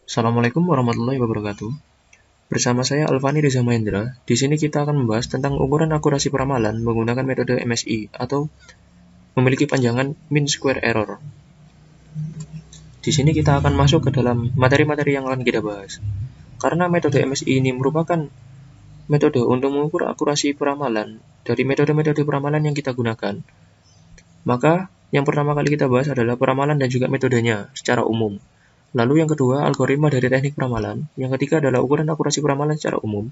Assalamualaikum warahmatullahi wabarakatuh. Bersama saya Alvani Reza Mahendra. Di sini kita akan membahas tentang ukuran akurasi peramalan menggunakan metode MSI atau memiliki panjangan mean square error. Di sini kita akan masuk ke dalam materi-materi yang akan kita bahas. Karena metode MSI ini merupakan metode untuk mengukur akurasi peramalan dari metode-metode peramalan yang kita gunakan, maka yang pertama kali kita bahas adalah peramalan dan juga metodenya secara umum. Lalu yang kedua, algoritma dari teknik peramalan. Yang ketiga adalah ukuran akurasi peramalan secara umum.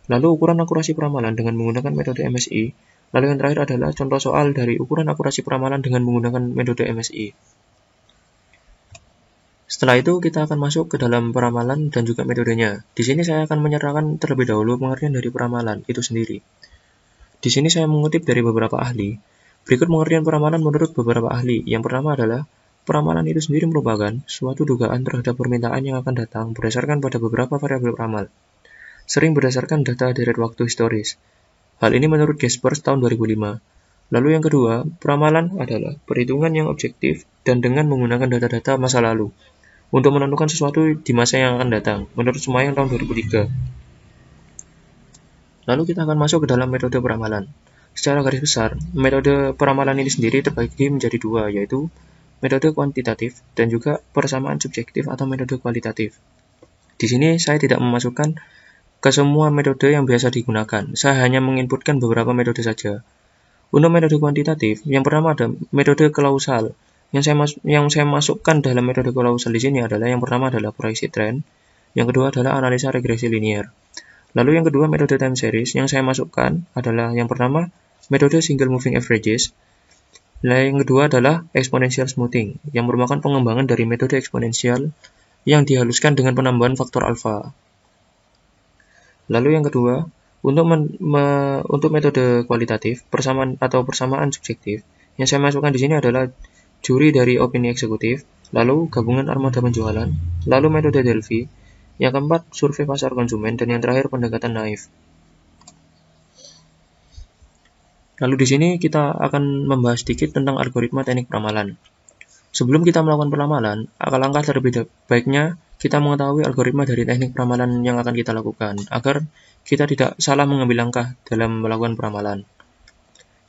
Lalu ukuran akurasi peramalan dengan menggunakan metode MSI. Lalu yang terakhir adalah contoh soal dari ukuran akurasi peramalan dengan menggunakan metode MSI. Setelah itu kita akan masuk ke dalam peramalan dan juga metodenya. Di sini saya akan menyerahkan terlebih dahulu pengertian dari peramalan itu sendiri. Di sini saya mengutip dari beberapa ahli. Berikut pengertian peramalan menurut beberapa ahli. Yang pertama adalah peramalan itu sendiri merupakan suatu dugaan terhadap permintaan yang akan datang berdasarkan pada beberapa variabel peramal, sering berdasarkan data deret waktu historis. Hal ini menurut Jaspers tahun 2005. Lalu yang kedua, peramalan adalah perhitungan yang objektif dan dengan menggunakan data-data masa lalu untuk menentukan sesuatu di masa yang akan datang, menurut Sumayang tahun 2003. Lalu kita akan masuk ke dalam metode peramalan. Secara garis besar, metode peramalan ini sendiri terbagi menjadi dua, yaitu metode kuantitatif dan juga persamaan subjektif atau metode kualitatif. Di sini saya tidak memasukkan ke semua metode yang biasa digunakan. Saya hanya menginputkan beberapa metode saja. Untuk metode kuantitatif, yang pertama ada metode klausal. Yang saya masukkan dalam metode klausal di sini adalah yang pertama adalah proyeksi tren, yang kedua adalah analisa regresi linear. Lalu yang kedua metode time series yang saya masukkan adalah yang pertama metode single moving averages. Yang kedua adalah exponential smoothing, yang merupakan pengembangan dari metode eksponensial yang dihaluskan dengan penambahan faktor alfa. Lalu yang kedua, untuk metode kualitatif, persamaan subjektif, yang saya masukkan di sini adalah juri dari opini eksekutif, lalu gabungan armada penjualan, lalu metode Delphi, yang keempat survei pasar konsumen, dan yang terakhir pendekatan naif. Lalu di sini kita akan membahas sedikit tentang algoritma teknik peramalan. Sebelum kita melakukan peramalan, alangkah terlebih baiknya kita mengetahui algoritma dari teknik peramalan yang akan kita lakukan, agar kita tidak salah mengambil langkah dalam melakukan peramalan.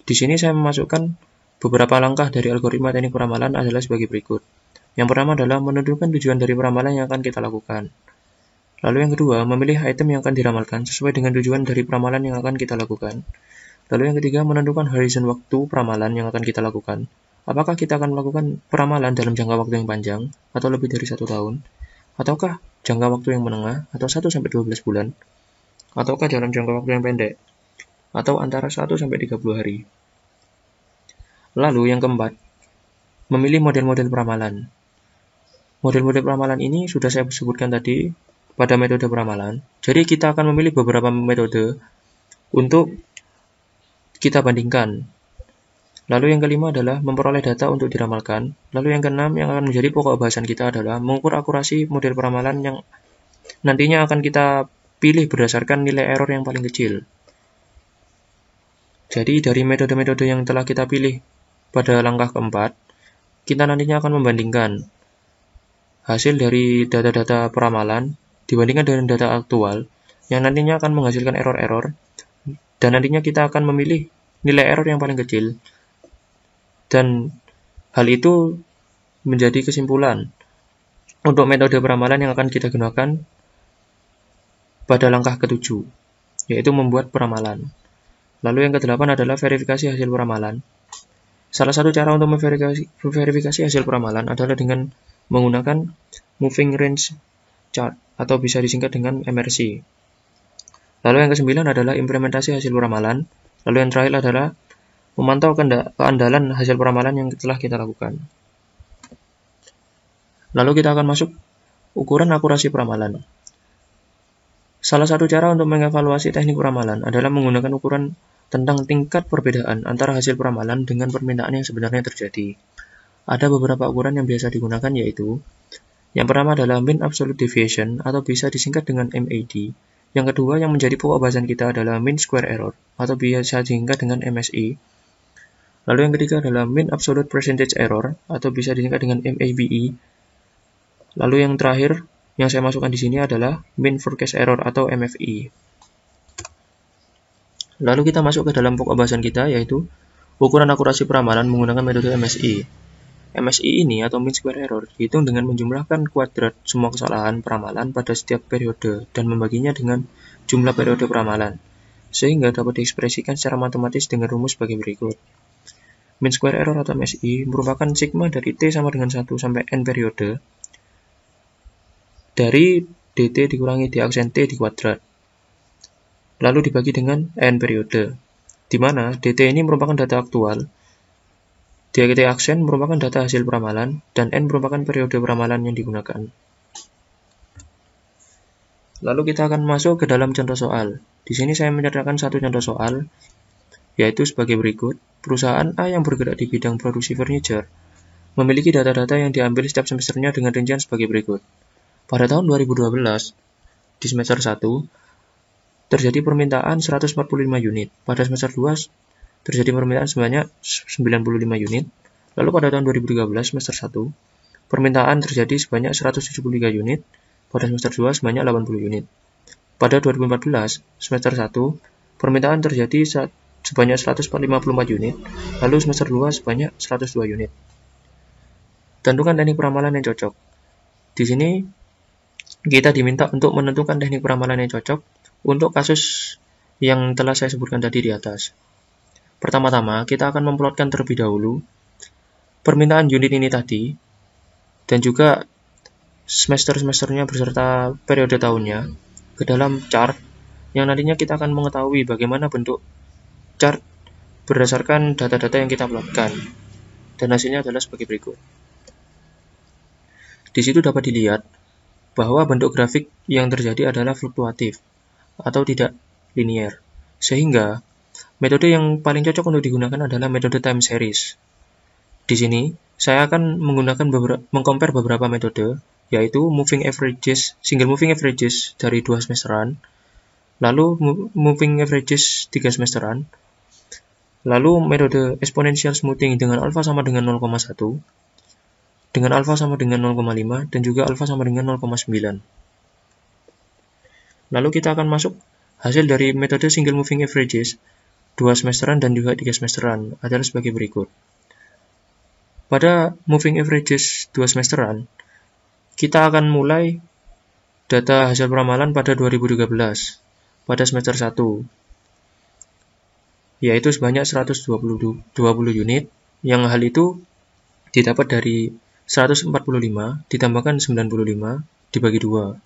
Di sini saya memasukkan beberapa langkah dari algoritma teknik peramalan adalah sebagai berikut. Yang pertama adalah menentukan tujuan dari peramalan yang akan kita lakukan. Lalu yang kedua, memilih item yang akan diramalkan sesuai dengan tujuan dari peramalan yang akan kita lakukan. Lalu yang ketiga, menentukan horizon waktu peramalan yang akan kita lakukan. Apakah kita akan melakukan peramalan dalam jangka waktu yang panjang, atau lebih dari 1 tahun, ataukah jangka waktu yang menengah, atau 1-12 bulan, ataukah dalam jangka waktu yang pendek, atau antara 1-30 hari. Lalu yang keempat, memilih model-model peramalan. Model-model peramalan ini sudah saya sebutkan tadi pada metode peramalan. Jadi kita akan memilih beberapa metode untuk kita bandingkan. Lalu yang kelima adalah memperoleh data untuk diramalkan. Lalu yang keenam yang akan menjadi pokok bahasan kita adalah mengukur akurasi model peramalan yang nantinya akan kita pilih berdasarkan nilai error yang paling kecil. Jadi dari metode-metode yang telah kita pilih pada langkah keempat, kita nantinya akan membandingkan hasil dari data-data peramalan dibandingkan dengan data aktual yang nantinya akan menghasilkan error-error. Dan nantinya kita akan memilih nilai error yang paling kecil. Dan hal itu menjadi kesimpulan untuk metode peramalan yang akan kita gunakan pada langkah ke-7, yaitu membuat peramalan. Lalu yang ke-8 adalah verifikasi hasil peramalan. Salah satu cara untuk memverifikasi hasil peramalan adalah dengan menggunakan Moving Range Chart atau bisa disingkat dengan MRC. Lalu yang ke-9 adalah implementasi hasil peramalan. Lalu yang terakhir adalah memantau keandalan hasil peramalan yang telah kita lakukan. Lalu kita akan masuk ukuran akurasi peramalan. Salah satu cara untuk mengevaluasi teknik peramalan adalah menggunakan ukuran tentang tingkat perbedaan antara hasil peramalan dengan permintaan yang sebenarnya terjadi. Ada beberapa ukuran yang biasa digunakan yaitu, yang pertama adalah Mean Absolute Deviation atau bisa disingkat dengan MAD. Yang kedua yang menjadi pokok bahasan kita adalah Mean Square Error atau biasa disingkat dengan MSE. Lalu yang ketiga adalah Mean Absolute Percentage Error atau bisa disingkat dengan MABE. Lalu yang terakhir yang saya masukkan di sini adalah mean forecast error atau MFI. Lalu kita masuk ke dalam pokok bahasan kita, yaitu ukuran akurasi peramalan menggunakan metode MSI. MSI ini atau mean square error dihitung dengan menjumlahkan kuadrat semua kesalahan peramalan pada setiap periode dan membaginya dengan jumlah periode peramalan, sehingga dapat diekspresikan secara matematis dengan rumus sebagai berikut. Mean square error atau MSI merupakan sigma dari T sama dengan 1 sampai N periode dari DT dikurangi D aksen T di kuadrat, lalu dibagi dengan N periode, di mana DT ini merupakan data aktual, DT aksen merupakan data hasil peramalan, dan N merupakan periode peramalan yang digunakan. Lalu kita akan masuk ke dalam contoh soal. Di sini saya menyertakan satu contoh soal, yaitu sebagai berikut. Perusahaan A yang bergerak di bidang produksi furniture memiliki data-data yang diambil setiap semesternya dengan rincian sebagai berikut. Pada tahun 2012, di semester 1, terjadi permintaan 145 unit. Pada semester 2, terjadi permintaan sebanyak 95 unit. Lalu pada tahun 2013 semester 1, permintaan terjadi sebanyak 173 unit. Pada semester 2 sebanyak 80 unit. Pada 2014 semester 1, permintaan terjadi sebanyak 154 unit. Lalu semester 2 sebanyak 102 unit. Tentukan teknik peramalan yang cocok. Di sini kita diminta untuk menentukan teknik peramalan yang cocok untuk kasus yang telah saya sebutkan tadi di atas. Pertama-tama, kita akan memplotkan terlebih dahulu permintaan unit ini tadi, dan juga semester-semesternya beserta periode tahunnya ke dalam chart, yang nantinya kita akan mengetahui bagaimana bentuk chart berdasarkan data-data yang kita plotkan, dan hasilnya adalah sebagai berikut. Di situ dapat dilihat bahwa bentuk grafik yang terjadi adalah fluktuatif atau tidak linear, sehingga metode yang paling cocok untuk digunakan adalah metode time series. Di sini, saya akan mengcompare beberapa metode, yaitu moving averages, single moving averages dari 2 semesteran, lalu moving averages 3 semesteran, lalu metode exponential smoothing dengan alpha sama dengan 0,1, dengan alpha sama dengan 0,5, dan juga alpha sama dengan 0,9. Lalu kita akan masuk hasil dari metode single moving averages 2 semesteran dan juga 3 semesteran adalah sebagai berikut. Pada moving averages 2 semesteran, kita akan mulai data hasil peramalan pada 2013 pada semester 1, yaitu sebanyak 120 unit, yang hal itu didapat dari 145 ditambahkan 95 dibagi 2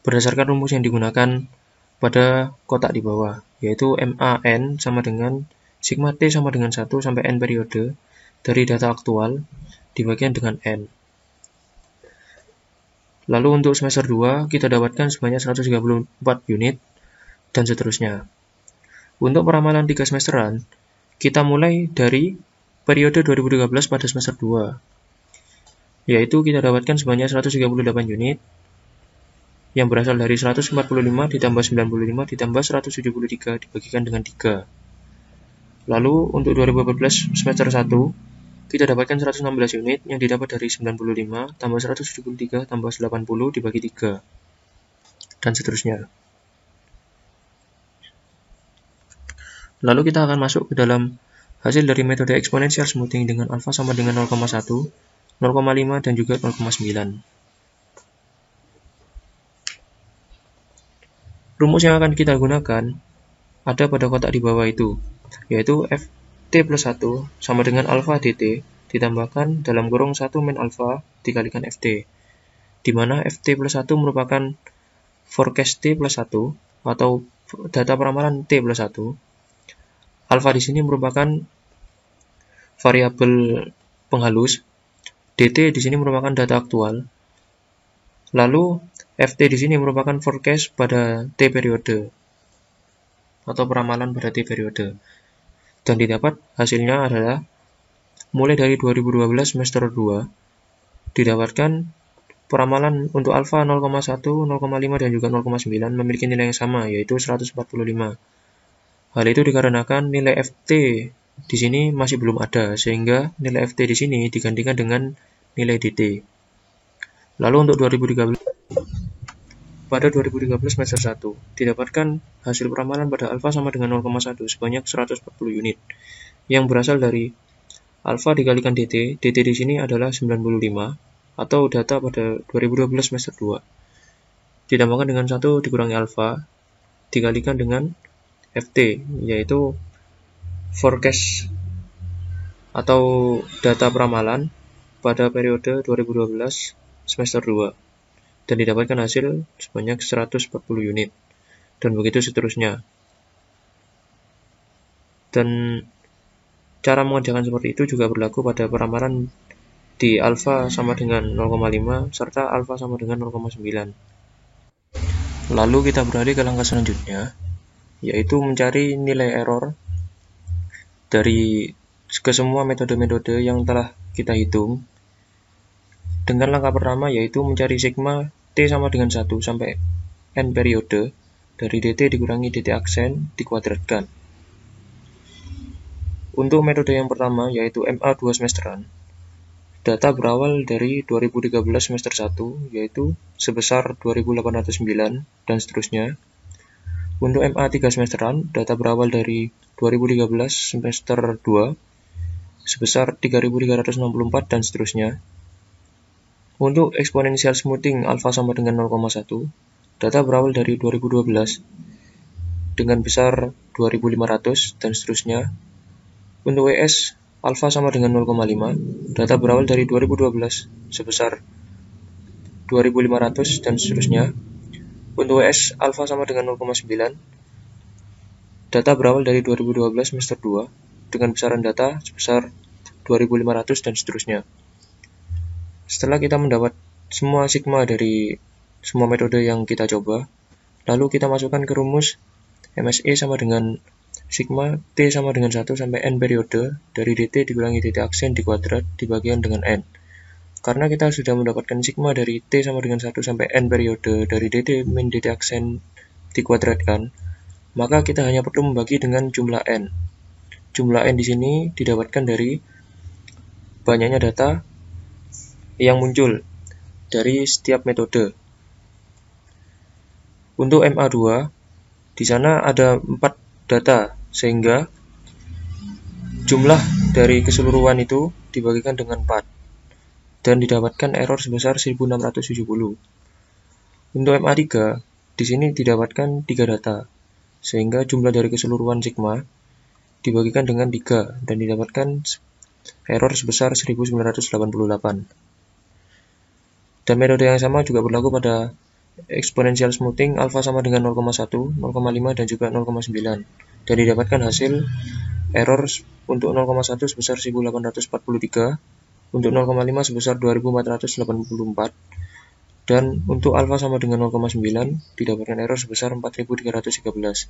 berdasarkan rumus yang digunakan pada kotak di bawah, yaitu MAN sama dengan sigma T sama dengan 1 sampai N periode dari data aktual dibagikan dengan N. Lalu untuk semester 2 kita dapatkan sebanyak 134 unit dan seterusnya. Untuk peramalan 3 semesteran, kita mulai dari periode 2013 pada semester 2, yaitu kita dapatkan sebanyak 138 unit yang berasal dari 145 ditambah 95 ditambah 173 dibagikan dengan 3. Lalu untuk 2014 semester 1, kita dapatkan 116 unit yang didapat dari 95 tambah 173 tambah 80 dibagi 3, dan seterusnya. Lalu kita akan masuk ke dalam hasil dari metode exponential smoothing dengan alpha sama dengan 0,1, 0,5, dan juga 0,9. Rumus yang akan kita gunakan ada pada kotak di bawah itu, yaitu Ft plus 1 sama dengan alpha dt ditambahkan dalam kurung 1 min alpha dikalikan Ft, di mana Ft plus 1 merupakan forecast T plus 1 atau data peramalan T plus 1. Alpha di sini merupakan variabel penghalus, dt di sini merupakan data aktual, lalu Ft di sini merupakan forecast pada T periode atau peramalan pada T periode. Dan didapat hasilnya adalah mulai dari 2012 semester 2 didapatkan peramalan untuk alpha 0,1, 0,5, dan juga 0,9 memiliki nilai yang sama, yaitu 145. Hal itu dikarenakan nilai Ft di sini masih belum ada, sehingga nilai Ft di sini digantikan dengan nilai dt. Lalu untuk 2013 pada 2013 semester 1. Didapatkan hasil peramalan pada alfa sama dengan 0,1 sebanyak 140 unit yang berasal dari alfa dikalikan dt. Dt di sini adalah 95 atau data pada 2012 semester 2. Ditambahkan dengan 1 dikurangi alfa dikalikan dengan ft, yaitu forecast atau data peramalan pada periode 2012 semester 2. Dan didapatkan hasil sebanyak 140 unit, dan begitu seterusnya. Dan cara mengerjakan seperti itu juga berlaku pada peramalan di alfa sama dengan 0,5 serta alfa sama dengan 0,9. Lalu kita beralih ke langkah selanjutnya, yaitu mencari nilai error dari ke semua metode-metode yang telah kita hitung. Dengan langkah pertama yaitu mencari sigma T sama dengan 1 sampai N periode dari dt dikurangi dt aksen dikuadratkan. Untuk metode yang pertama yaitu MA2 semesteran, data berawal dari 2013 semester 1 yaitu sebesar 2809 dan seterusnya. Untuk MA3 semesteran, data berawal dari 2013 semester 2 sebesar 3364 dan seterusnya. Untuk exponential smoothing alfa sama dengan 0,1, data berawal dari 2012 dengan besar 2500 dan seterusnya. Untuk WS alfa sama dengan 0,5, data berawal dari 2012 sebesar 2500 dan seterusnya. Untuk WS alfa sama dengan 0,9, data berawal dari 2012 semester 2 dengan besaran data sebesar 2500 dan seterusnya. Setelah kita mendapat semua sigma dari semua metode yang kita coba, lalu kita masukkan ke rumus MSE sama dengan sigma T sama dengan 1 sampai N periode dari dt dikurangi dt aksen dikuadrat dibagikan dengan N. Karena kita sudah mendapatkan sigma dari T sama dengan 1 sampai N periode dari dt min dt aksen dikuadratkan, maka kita hanya perlu membagi dengan jumlah N. Jumlah N di sini didapatkan dari banyaknya data yang muncul dari setiap metode. Untuk MA2, di sana ada 4 data, sehingga jumlah dari keseluruhan itu dibagikan dengan 4, dan didapatkan error sebesar 1670. Untuk MA3, di sini didapatkan 3 data, sehingga jumlah dari keseluruhan sigma dibagikan dengan 3, dan didapatkan error sebesar 1988. Dan metode yang sama juga berlaku pada exponential smoothing alfa sama dengan 0,1, 0,5 dan juga 0,9. Dan didapatkan hasil error untuk 0,1 sebesar 1843, untuk 0,5 sebesar 2484, dan untuk alfa sama dengan 0,9 didapatkan error sebesar 4313.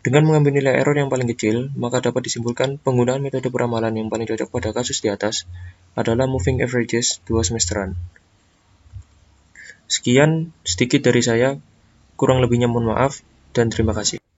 Dengan mengambil nilai error yang paling kecil, maka dapat disimpulkan penggunaan metode peramalan yang paling cocok pada kasus di atas adalah moving averages 2 semesteran. Sekian sedikit dari saya, kurang lebihnya mohon maaf, dan terima kasih.